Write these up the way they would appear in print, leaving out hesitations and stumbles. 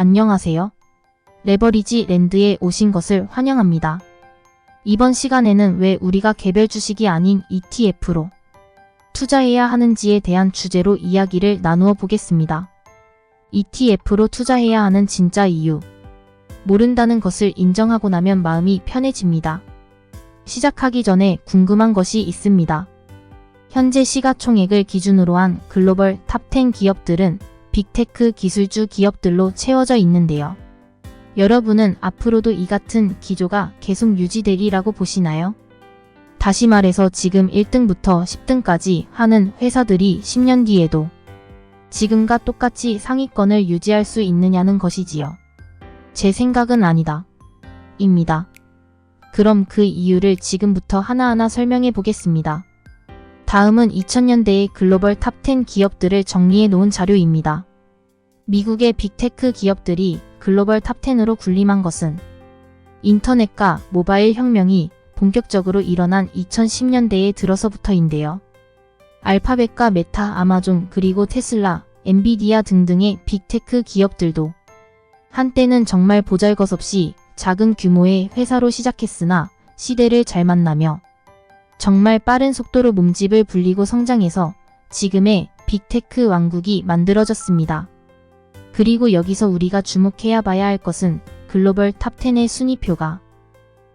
안녕하세요. 레버리지 랜드에 오신 것을 환영합니다. 이번 시간에는 왜 우리가 개별 주식이 아닌 ETF로 투자해야 하는지에 대한 주제로 이야기를 나누어 보겠습니다. ETF로 투자해야 하는 진짜 이유. 모른다는 것을 인정하고 나면 마음이 편해집니다. 시작하기 전에 궁금한 것이 있습니다. 현재 시가총액을 기준으로 한 글로벌 탑10 기업들은 빅테크 기술주 기업들로 채워져 있는데요. 여러분은 앞으로도 이 같은 기조가 계속 유지되리라고 보시나요? 다시 말해서 지금 1등부터 10등까지 하는 회사들이 10년 뒤에도 지금과 똑같이 상위권을 유지할 수 있느냐는 것이지요. 제 생각은 아니다. 입니다. 그럼 그 이유를 지금부터 하나하나 설명해 보겠습니다. 다음은 2000년대의 글로벌 탑10 기업들을 정리해 놓은 자료입니다. 미국의 빅테크 기업들이 글로벌 탑10으로 군림한 것은 인터넷과 모바일 혁명이 본격적으로 일어난 2010년대에 들어서부터인데요. 알파벳과 메타, 아마존, 그리고 테슬라, 엔비디아 등등의 빅테크 기업들도 한때는 정말 보잘것없이 작은 규모의 회사로 시작했으나 시대를 잘 만나며 정말 빠른 속도로 몸집을 불리고 성장해서 지금의 빅테크 왕국이 만들어졌습니다. 그리고 여기서 우리가 주목해야 봐야 할 것은 글로벌 탑10의 순위표가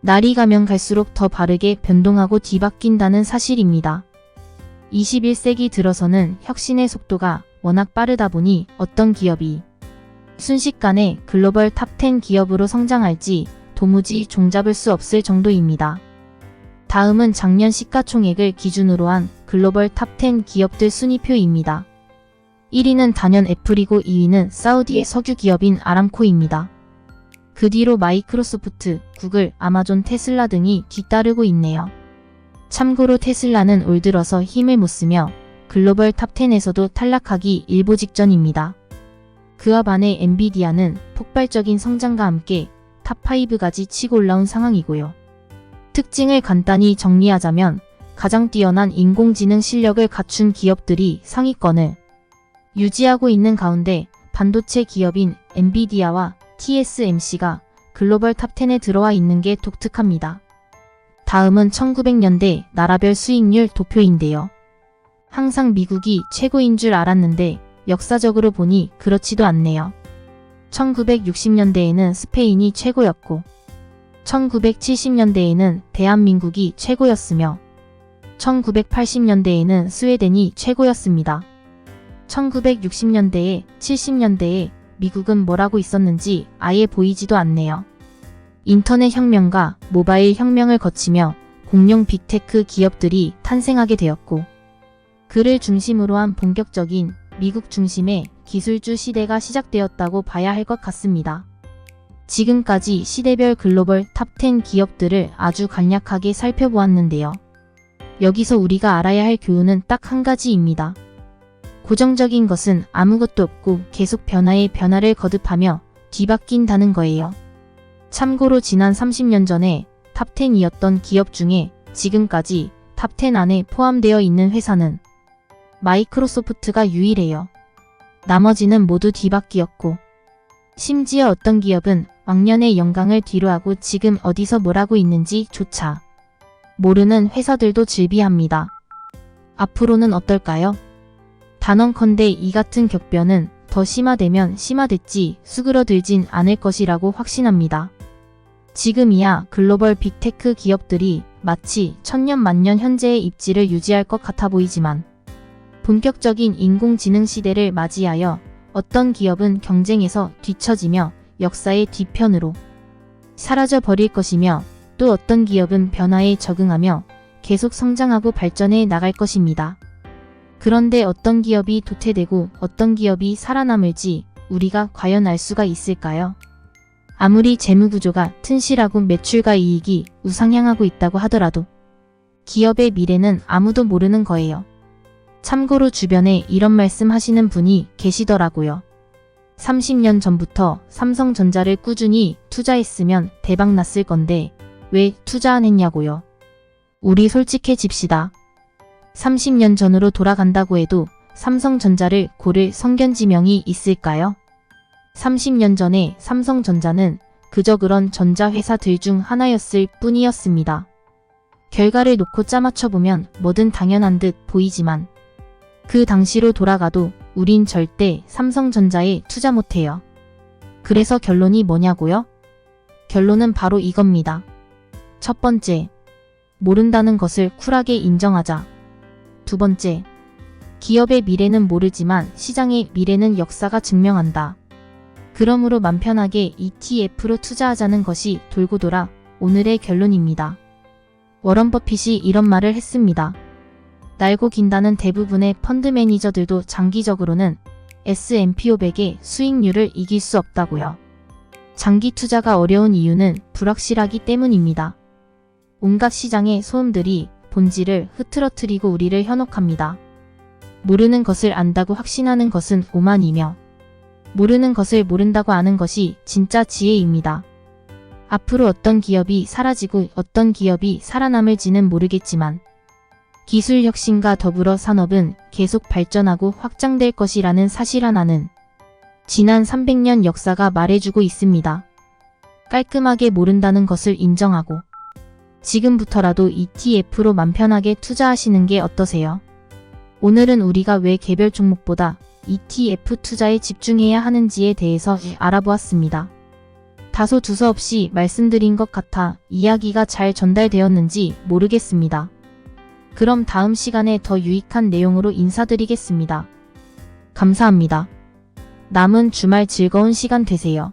날이 가면 갈수록 더 바르게 변동하고 뒤바뀐다는 사실입니다. 21세기 들어서는 혁신의 속도가 워낙 빠르다 보니 어떤 기업이 순식간에 글로벌 탑10 기업으로 성장할지 도무지 종잡을 수 없을 정도입니다. 다음은 작년 시가총액을 기준으로 한 글로벌 탑10 기업들 순위표입니다. 1위는 단연 애플이고 2위는 사우디의 석유 기업인 아람코입니다. 그 뒤로 마이크로소프트, 구글, 아마존, 테슬라 등이 뒤따르고 있네요. 참고로 테슬라는 올 들어서 힘을 못 쓰며 글로벌 탑10에서도 탈락하기 일보 직전입니다. 그와 반해 엔비디아는 폭발적인 성장과 함께 탑5까지 치고 올라온 상황이고요. 특징을 간단히 정리하자면 가장 뛰어난 인공지능 실력을 갖춘 기업들이 상위권을 유지하고 있는 가운데 반도체 기업인 엔비디아와 TSMC가 글로벌 탑10에 들어와 있는 게 독특합니다. 다음은 1900년대 나라별 수익률 도표인데요. 항상 미국이 최고인 줄 알았는데 역사적으로 보니 그렇지도 않네요. 1960년대에는 스페인이 최고였고 1970년대에는 대한민국이 최고였으며 1980년대에는 스웨덴이 최고였습니다. 1960년대에 70년대에 미국은 뭐라고 있었는지 아예 보이지도 않네요. 인터넷 혁명과 모바일 혁명을 거치며 공룡 빅테크 기업들이 탄생하게 되었고 그를 중심으로 한 본격적인 미국 중심의 기술주 시대가 시작되었다고 봐야 할 것 같습니다. 지금까지 시대별 글로벌 탑10 기업들을 아주 간략하게 살펴보았는데요. 여기서 우리가 알아야 할 교훈은 딱 한 가지입니다. 고정적인 것은 아무것도 없고 계속 변화에 변화를 거듭하며 뒤바뀐다는 거예요. 참고로 지난 30년 전에 탑10이었던 기업 중에 지금까지 탑10 안에 포함되어 있는 회사는 마이크로소프트가 유일해요. 나머지는 모두 뒤바뀌었고 심지어 어떤 기업은 왕년의 영광을 뒤로하고 지금 어디서 뭘 하고 있는지 조차 모르는 회사들도 즐비합니다. 앞으로는 어떨까요? 단언컨대 이 같은 격변은 더 심화되면 심화됐지 수그러들진 않을 것이라고 확신합니다. 지금이야 글로벌 빅테크 기업들이 마치 천년 만년 현재의 입지를 유지할 것 같아 보이지만 본격적인 인공지능 시대를 맞이하여 어떤 기업은 경쟁에서 뒤처지며 역사의 뒤편으로 사라져 버릴 것이며 또 어떤 기업은 변화에 적응하며 계속 성장하고 발전해 나갈 것입니다. 그런데 어떤 기업이 도태되고 어떤 기업이 살아남을지 우리가 과연 알 수가 있을까요? 아무리 재무구조가 튼실하고 매출과 이익이 우상향하고 있다고 하더라도 기업의 미래는 아무도 모르는 거예요. 참고로 주변에 이런 말씀 하시는 분이 계시더라고요. 30년 전부터 삼성전자를 꾸준히 투자했으면 대박 났을 건데 왜 투자 안 했냐고요. 우리 솔직해집시다. 30년 전으로 돌아간다고 해도 삼성전자를 고를 성견지명이 있을까요? 30년 전에 삼성전자는 그저 그런 전자회사들 중 하나였을 뿐이었습니다. 결과를 놓고 짜맞춰보면 뭐든 당연한 듯 보이지만 그 당시로 돌아가도 우린 절대 삼성전자에 투자 못해요. 그래서 결론이 뭐냐고요? 결론은 바로 이겁니다. 첫 번째, 모른다는 것을 쿨하게 인정하자. 두 번째, 기업의 미래는 모르지만 시장의 미래는 역사가 증명한다. 그러므로 맘 편하게 ETF로 투자하자는 것이 돌고 돌아 오늘의 결론입니다. 워런 버핏이 이런 말을 했습니다. 날고 긴다는 대부분의 펀드 매니저들도 장기적으로는 S&P 500의 수익률을 이길 수 없다고요. 장기 투자가 어려운 이유는 불확실하기 때문입니다. 온갖 시장의 소음들이 본질을 흐트러뜨리고 우리를 현혹합니다. 모르는 것을 안다고 확신하는 것은 오만이며 모르는 것을 모른다고 아는 것이 진짜 지혜입니다. 앞으로 어떤 기업이 사라지고 어떤 기업이 살아남을지는 모르겠지만 기술 혁신과 더불어 산업은 계속 발전하고 확장될 것이라는 사실 하나는 지난 300년 역사가 말해주고 있습니다. 깔끔하게 모른다는 것을 인정하고 지금부터라도 ETF로 맘 편하게 투자하시는 게 어떠세요? 오늘은 우리가 왜 개별 종목보다 ETF 투자에 집중해야 하는지에 대해서 알아보았습니다. 다소 두서없이 말씀드린 것 같아 이야기가 잘 전달되었는지 모르겠습니다. 그럼 다음 시간에 더 유익한 내용으로 인사드리겠습니다. 감사합니다. 남은 주말 즐거운 시간 되세요.